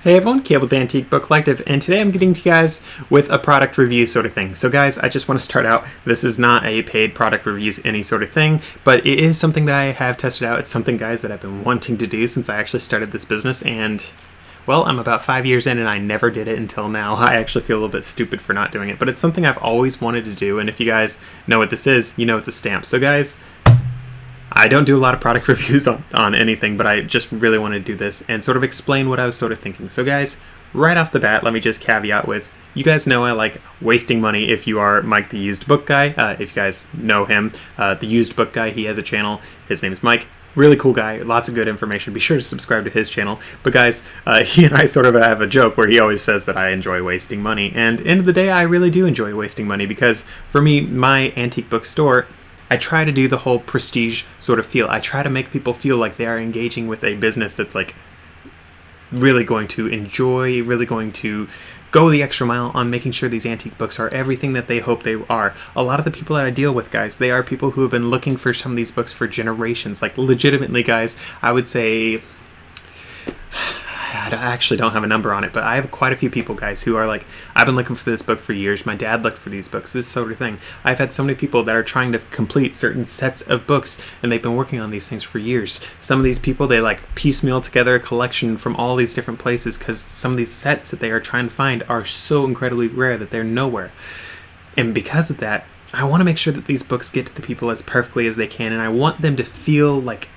Hey everyone, Cable the Antique Book Collective, and today I'm getting to you guys with a product review sort of thing. So guys, I just want to start out, this is not a paid product reviews any sort of thing, but it is something that I have tested out. It's something, guys, that I've been wanting to do since I actually started this business, and well, I'm about 5 years in and I never did it until now. I actually feel a little bit stupid for not doing it, but it's something I've always wanted to do, and if you guys know what this is, you know it's a stamp. So guys, I don't do a lot of product reviews on anything, but I just really want to do this and sort of explain what I was sort of thinking. So guys, right off the bat, let me just caveat with, you guys know I like wasting money if you are Mike the Used Book Guy. If you guys know him, the Used Book Guy, he has a channel. His name's Mike. Really cool guy, lots of good information. Be sure to subscribe to his channel. But guys, he and I sort of have a joke where he always says that I enjoy wasting money. And end of the day, I really do enjoy wasting money because for me, my antique book store, I try to do the whole prestige sort of feel. I try to make people feel like they are engaging with a business that's like really going to enjoy, really going to go the extra mile on making sure these antique books are everything that they hope they are. A lot of the people that I deal with, guys, they are people who have been looking for some of these books for generations. Like legitimately, guys, I would say, I actually don't have a number on it, but I have quite a few people, guys, who are like, I've been looking for this book for years. My dad looked for these books, this sort of thing. I've had so many people that are trying to complete certain sets of books, and they've been working on these things for years. Some of these people, they like piecemeal together a collection from all these different places because some of these sets that they are trying to find are so incredibly rare that they're nowhere. And because of that, I want to make sure that these books get to the people as perfectly as they can, and I want them to feel like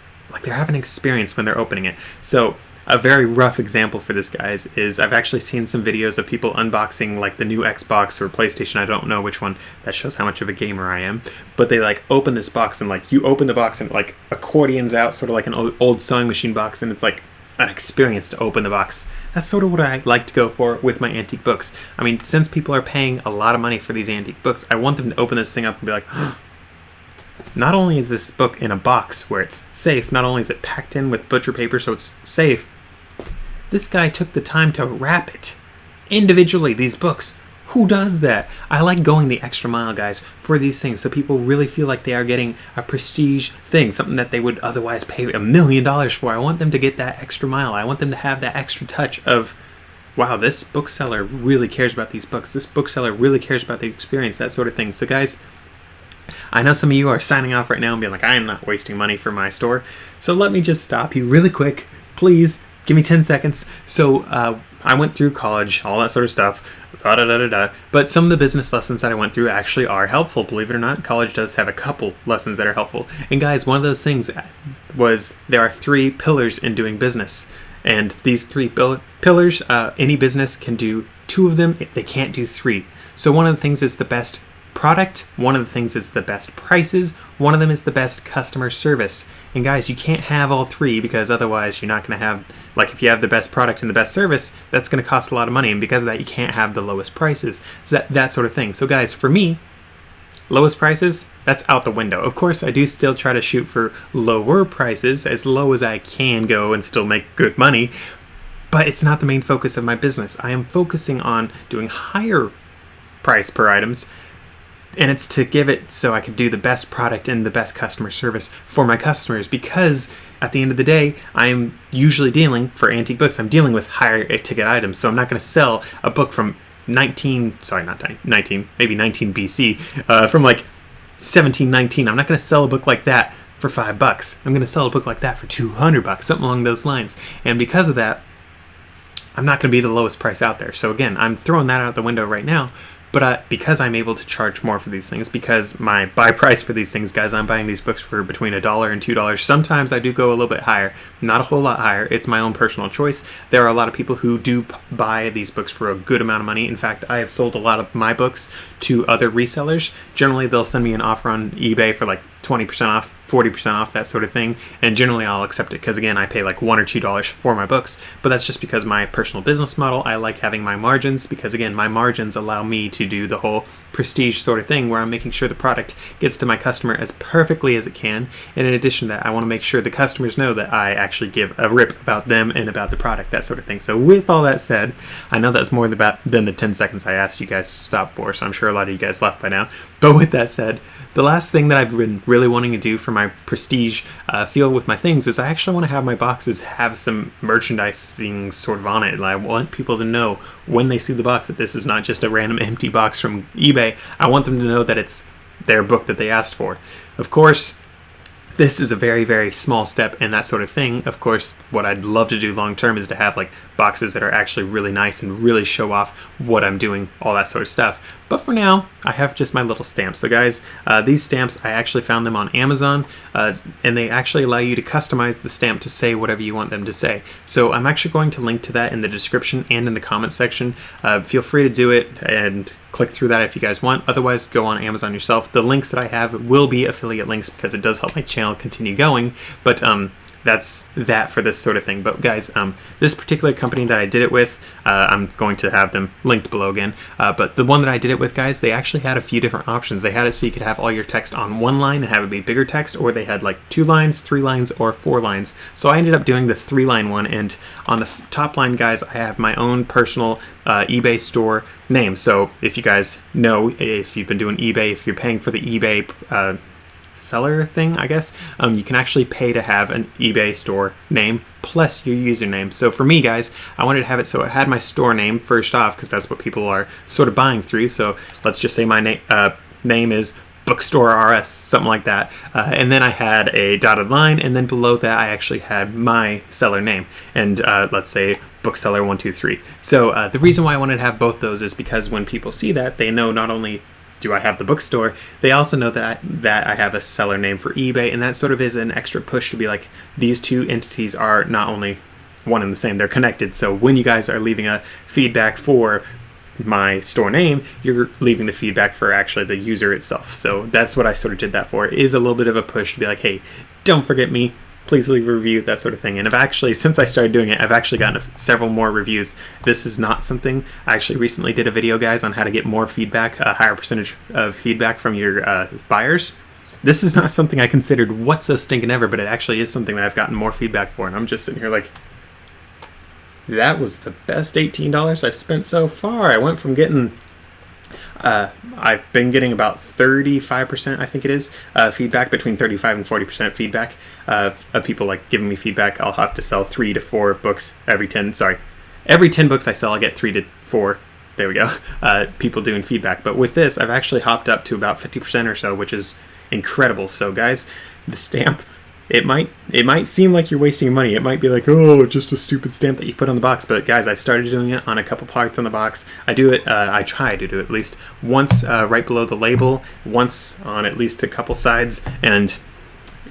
they're having an experience when they're opening it. So a very rough example for this, guys, is I've actually seen some videos of people unboxing like the new Xbox or PlayStation, I don't know which one, that shows how much of a gamer I am, but they like open this box and like you open the box and like accordions out, sort of like an old sewing machine box, and it's like an experience to open the box. That's sort of what I like to go for with my antique books. I mean, since people are paying a lot of money for these antique books, I want them to open this thing up and be like, not only is this book in a box where it's safe, not only is it packed in with butcher paper so it's safe, this guy took the time to wrap it individually, these books. Who does that? I like going the extra mile, guys, for these things so people really feel like they are getting a prestige thing, something that they would otherwise pay $1 million for. I want them to get that extra mile. I want them to have that extra touch of, wow, this bookseller really cares about these books. This bookseller really cares about the experience, that sort of thing. So guys, I know some of you are signing off right now and being like, I am not wasting money for my store. So let me just stop you really quick, please. Give me 10 seconds. So I went through college, all that sort of stuff, but some of the business lessons that I went through actually are helpful. Believe it or not, college does have a couple lessons that are helpful. And guys, one of those things was there are 3 pillars in doing business. And these 3 pillars, any business can do 2 of them. They can't do 3. So one of the things is the best product, one of the things is the best prices, one of them is the best customer service. And guys, you can't have all 3 because otherwise you're not going to have, like if you have the best product and the best service, that's going to cost a lot of money, and because of that you can't have the lowest prices. So that sort of thing. So guys, for me, lowest prices, that's out the window. Of course, I do still try to shoot for lower prices, as low as I can go and still make good money, but it's not the main focus of my business. I am focusing on doing higher price per items, and it's to give it so I could do the best product and the best customer service for my customers, because at the end of the day, I am usually dealing, for antique books, I'm dealing with higher ticket items. So I'm not going to sell a book from maybe 19 BC, from like 1719. I'm not going to sell a book like that for $5. I'm going to sell a book like that for $200, something along those lines. And because of that, I'm not going to be the lowest price out there. So again, I'm throwing that out the window right now. But because I'm able to charge more for these things, because my buy price for these things, guys, I'm buying these books for between $1 and $2. Sometimes I do go a little bit higher, not a whole lot higher. It's my own personal choice. There are a lot of people who do buy these books for a good amount of money. In fact, I have sold a lot of my books to other resellers. Generally, they'll send me an offer on eBay for like 20% off, 40% off, that sort of thing. And generally I'll accept it because, again, I pay like $1 or $2 for my books. But that's just because my personal business model, I like having my margins because, again, my margins allow me to do the whole prestige sort of thing where I'm making sure the product gets to my customer as perfectly as it can. And in addition to that, I want to make sure the customers know that I actually give a rip about them and about the product, that sort of thing. So with all that said, I know that's more than the 10 seconds I asked you guys to stop for, so I'm sure a lot of you guys left by now. But with that said, the last thing that I've been really wanting to do for my prestige feel with my things is I actually want to have my boxes have some merchandising sort of on it. I want people to know when they see the box that this is not just a random empty box from eBay. I want them to know that it's their book that they asked for. Of course, this is a very, very small step in that sort of thing. Of course, what I'd love to do long term is to have like boxes that are actually really nice and really show off what I'm doing, all that sort of stuff. But for now, I have just my little stamps. So guys, these stamps, I actually found them on Amazon, and they actually allow you to customize the stamp to say whatever you want them to say. So I'm actually going to link to that in the description and in the comment section. Feel free to do it and click through that if you guys want. Otherwise, go on Amazon yourself. The links that I have will be affiliate links because it does help my channel continue going. But that's that for this sort of thing. But guys, this particular company that I did it with, I'm going to have them linked below again. But the one that I did it with, guys, they actually had a few different options. They had it so you could have all your text on one line and have it be bigger text, or they had like 2 lines, 3 lines, or 4 lines. So I ended up doing the 3-line one, and on the top line, guys, I have my own personal eBay store name. So if you guys know, if you've been doing eBay, if you're paying for the eBay seller thing, I guess, you can actually pay to have an eBay store name plus your username. So for me, guys, I wanted to have it so it had my store name first off, because that's what people are sort of buying through. So let's just say my name is Bookstore RS, something like that. And then I had a dotted line, and then below that I actually had my seller name, and let's say Bookseller 123. So the reason why I wanted to have both those is because when people see that, they know not only do I have the bookstore, they also know that I have a seller name for eBay, and that sort of is an extra push to be like, these two entities are not only one and the same, they're connected. So when you guys are leaving a feedback for my store name, you're leaving the feedback for actually the user itself. So that's what I sort of did that for. It is a little bit of a push to be like, hey, don't forget me, please leave a review, that sort of thing. And I've actually, since I started doing it, I've actually gotten several more reviews. This is not something, I actually recently did a video, guys, on how to get more feedback, a higher percentage of feedback from your buyers. This is not something I considered what's so stinking ever, but it actually is something that I've gotten more feedback for. And I'm just sitting here like, that was the best $18 I've spent so far. I went from getting I've been getting about 35%, I think it is, feedback, between 35 and 40% feedback of people like giving me feedback. I'll have to sell 3 to 4 books every 10 books I sell, I get 3 to 4, there we go, people doing feedback. But with this, I've actually hopped up to about 50% or so, which is incredible. So guys, the stamp, it might seem like you're wasting money. It might be like, oh, just a stupid stamp that you put on the box. But guys, I've started doing it on a couple parts on the box. I do it, I try to do it at least once right below the label, once on at least a couple sides, and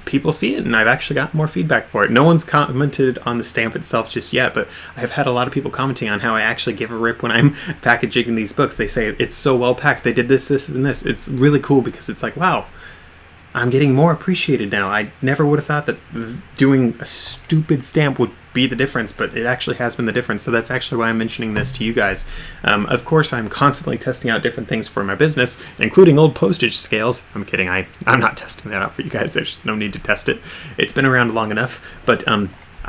people see it, and I've actually gotten more feedback for it. No one's commented on the stamp itself just yet, but I've had a lot of people commenting on how I actually give a rip when I'm packaging these books. They say it's so well packed. They did this, this, and this. It's really cool because it's like, wow, I'm getting more appreciated now. I never would have thought that doing a stupid stamp would be the difference, but it actually has been the difference. So that's actually why I'm mentioning this to you guys. Of course, I'm constantly testing out different things for my business, including old postage scales. I'm kidding. I'm not testing that out for you guys. There's no need to test it. It's been around long enough. But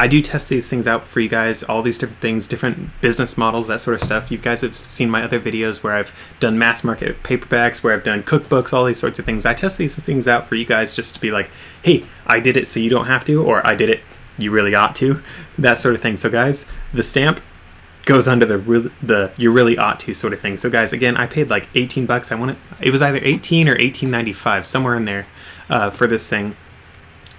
I do test these things out for you guys, all these different things, different business models, that sort of stuff. You guys have seen my other videos where I've done mass market paperbacks, where I've done cookbooks, all these sorts of things. I test these things out for you guys just to be like, hey, I did it so you don't have to, or I did it, you really ought to, that sort of thing. So guys, the stamp goes under the you really ought to sort of thing. So guys, again, I paid like 18 bucks. It was either 18 or 18.95, somewhere in there, for this thing.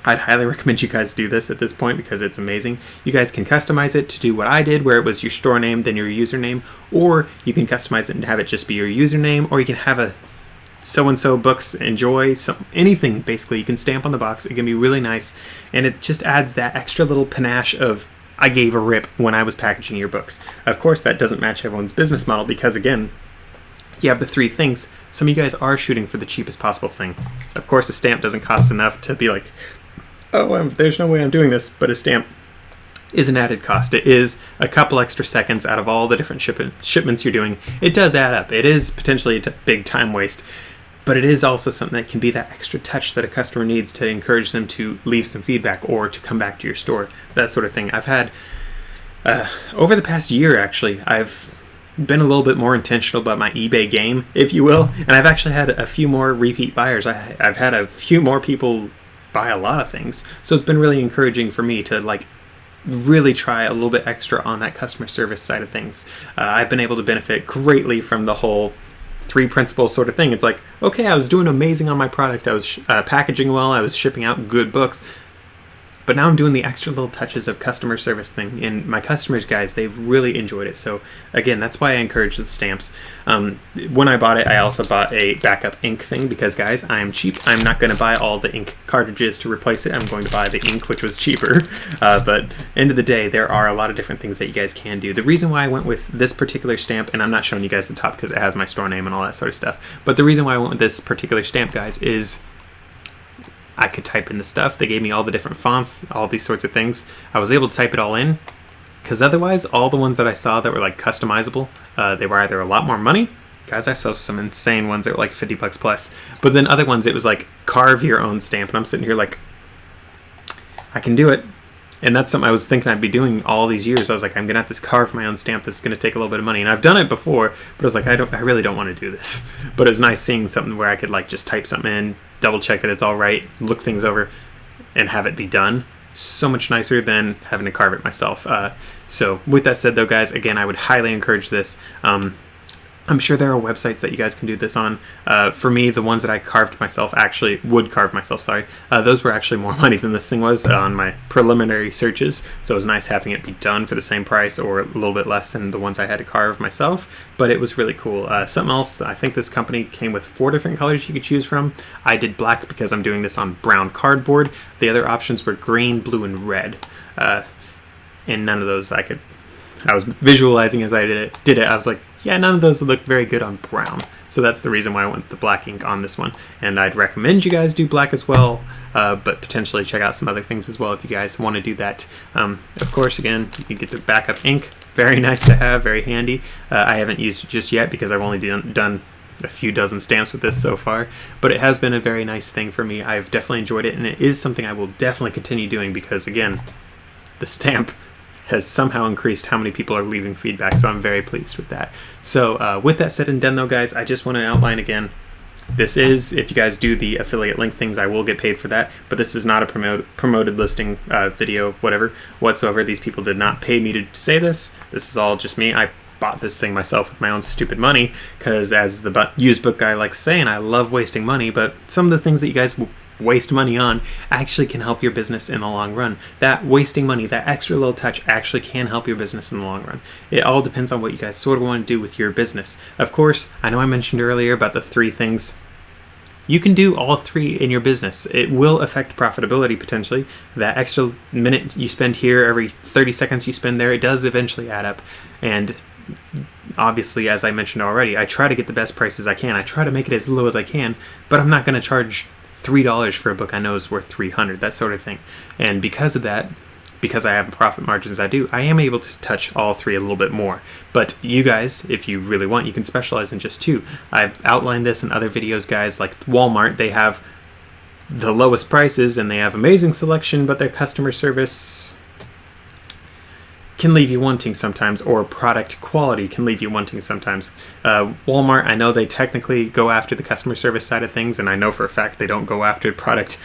I'd highly recommend you guys do this at this point because it's amazing. You guys can customize it to do what I did, where it was your store name, then your username, or you can customize it and have it just be your username, or you can have a so-and-so books enjoy, anything basically you can stamp on the box. It can be really nice, and it just adds that extra little panache of, I gave a rip when I was packaging your books. Of course, that doesn't match everyone's business model because, again, you have the 3 things. Some of you guys are shooting for the cheapest possible thing. Of course, a stamp doesn't cost enough to be like, oh, there's no way I'm doing this, but a stamp is an added cost. It is a couple extra seconds out of all the different shipments you're doing. It does add up. It is potentially a big time waste, but it is also something that can be that extra touch that a customer needs to encourage them to leave some feedback or to come back to your store, that sort of thing. I've had, over the past year actually, I've been a little bit more intentional about my eBay game, if you will, and I've actually had a few more repeat buyers. I've had a few more people buy a lot of things. So it's been really encouraging for me to like really try a little bit extra on that customer service side of things. I've been able to benefit greatly from the whole 3 principles sort of thing. It's like, okay, I was doing amazing on my product. I was packaging well. I was shipping out good books. But now I'm doing the extra little touches of customer service thing, and my customers, guys, they've really enjoyed it. So again, that's why I encourage the stamps. When I bought it, I also bought a backup ink thing because, guys, I'm cheap. I'm not going to buy all the ink cartridges to replace it. I'm going to buy the ink, which was cheaper. But end of the day, there are a lot of different things that you guys can do. The reason why I went with this particular stamp, and I'm not showing you guys the top because it has my store name and all that sort of stuff, but the reason why I went with this particular stamp, guys, is I could type in the stuff. They gave me all the different fonts, all these sorts of things. I was able to type it all in, because otherwise, all the ones that I saw that were like customizable, they were either a lot more money. Guys, I saw some insane ones that were like $50 plus. But then other ones, it was like carve your own stamp. And I'm sitting here like, I can do it. And that's something I was thinking I'd be doing all these years. I was like, I'm going to have to carve my own stamp. That's going to take a little bit of money. And I've done it before, but I was like, I really don't want to do this. But it was nice seeing something where I could like just type something in, double check that it's all right, look things over, and have it be done. So much nicer than having to carve it myself. So with that said, though, guys, again, I would highly encourage this. I'm sure there are websites that you guys can do this on. For me, the ones that I carved myself, those were actually more money than this thing was on my preliminary searches. So it was nice having it be done for the same price or a little bit less than the ones I had to carve myself. But it was really cool. Something else, I think this company came with 4 different colors you could choose from. I did black because I'm doing this on brown cardboard. The other options were green, blue, and red. And none of those I was visualizing as I did it. I was like, yeah, none of those look very good on brown. So that's the reason why I went with the black ink on this one. And I'd recommend you guys do black as well, but potentially check out some other things as well if you guys want to do that. Of course, again, you can get the backup ink. Very nice to have, very handy. I haven't used it just yet because I've only done a few dozen stamps with this so far, but it has been a very nice thing for me. I've definitely enjoyed it, and it is something I will definitely continue doing because, again, the stamp has somehow increased how many people are leaving feedback, so I'm very pleased with that. So with that said and done, though, guys, I just want to outline again, this is, if you guys do the affiliate link things, I will get paid for that, but this is not a promoted listing video, whatever, whatsoever. These people did not pay me to say this. This is all just me. I bought this thing myself with my own stupid money, because as the used book guy likes saying, I love wasting money, but some of the things that you guys waste money on actually can help your business in the long run. That wasting money, that extra little touch actually can help your business in the long run. It all depends on what you guys sort of want to do with your business. Of course, I know I mentioned earlier about the 3 things. You can do all 3 in your business. It will affect profitability potentially. That extra minute you spend here, every 30 seconds you spend there, it does eventually add up. And obviously, as I mentioned already, I try to get the best prices I can. I try to make it as low as I can, but I'm not going to charge $3 for a book I know is worth $300, that sort of thing. And because of that, because I have the profit margins I do, I am able to touch all 3 a little bit more. But you guys, if you really want, you can specialize in just 2. I've outlined this in other videos, guys, like Walmart. They have the lowest prices and they have amazing selection, but their customer service can leave you wanting sometimes, or product quality can leave you wanting sometimes. Walmart, I know they technically go after the customer service side of things, and I know for a fact they don't go after product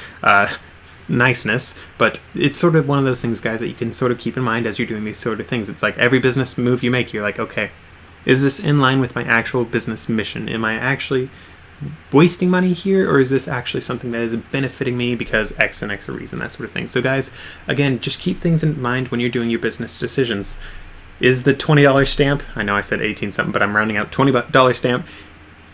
niceness, but it's sort of one of those things, guys, that you can sort of keep in mind as you're doing these sort of things. It's like every business move you make, you're like, okay, is this in line with my actual business mission? Am I actually wasting money here, or is this actually something that is benefiting me because X and X a reason, that sort of thing. So guys, again, just keep things in mind when you're doing your business decisions. Is the $20 stamp, I know I said 18 something, but I'm rounding out, $20 stamp,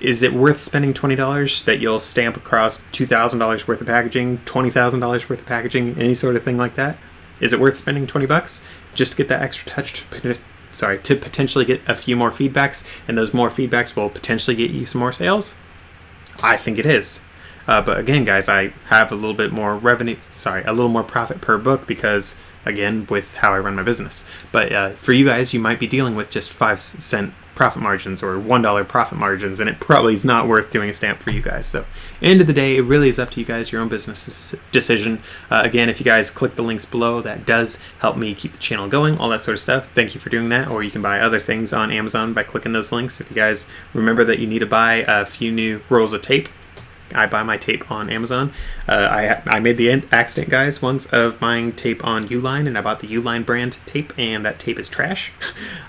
is it worth spending $20 that you'll stamp across $2,000 worth of packaging, $20,000 worth of packaging, any sort of thing like that? Is it worth spending $20 just to get that extra touch to potentially get a few more feedbacks, and those more feedbacks will potentially get you some more sales? I think it is. But again, guys, I have a little bit more a little more profit per book because, again, with how I run my business. But for you guys, you might be dealing with just 5-cent profit margins or $1 profit margins, and it probably is not worth doing a stamp for you guys. So end of the day, it really is up to you guys, your own business decision. Again, if you guys click the links below, that does help me keep the channel going, all that sort of stuff. Thank you for doing that. Or you can buy other things on Amazon by clicking those links. If you guys remember that you need to buy a few new rolls of tape, I buy my tape on Amazon. I made the accident, guys, once of buying tape on Uline, and I bought the Uline brand tape, and that tape is trash.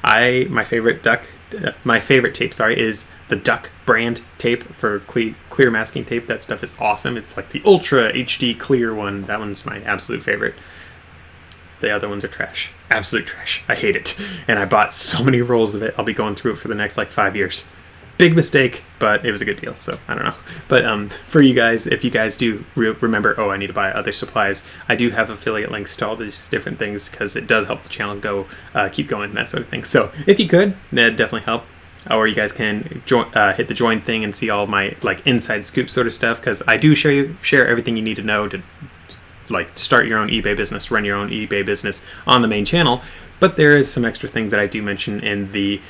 My favorite tape, is the Duck brand tape for clear masking tape. That stuff is awesome. It's like the Ultra HD clear one. That one's my absolute favorite. The other ones are trash. Absolute trash. I hate it. And I bought so many rolls of it. I'll be going through it for the next like 5 years. Big mistake, but it was a good deal, so I don't know. But for you guys, if you guys do remember, I need to buy other supplies, I do have affiliate links to all these different things because it does help the channel keep going, that sort of thing. So if you could, that'd definitely help. Or you guys can hit the join thing and see all my like inside scoop sort of stuff, because I do share everything you need to know to like start your own eBay business, run your own eBay business on the main channel. But there is some extra things that I do mention in the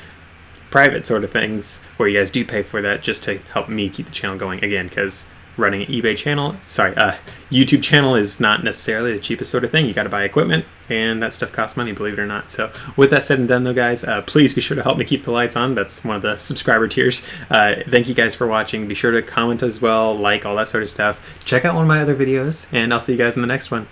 private sort of things where you guys do pay for that just to help me keep the channel going, again, because running an YouTube channel is not necessarily the cheapest sort of thing. You got to buy equipment, and that stuff costs money, believe it or not. So with that said and done, though, guys, please be sure to help me keep the lights on. That's one of the subscriber tiers. Thank you guys for watching. Be sure to comment as well, like, all that sort of stuff. Check out one of my other videos, and I'll see you guys in the next one.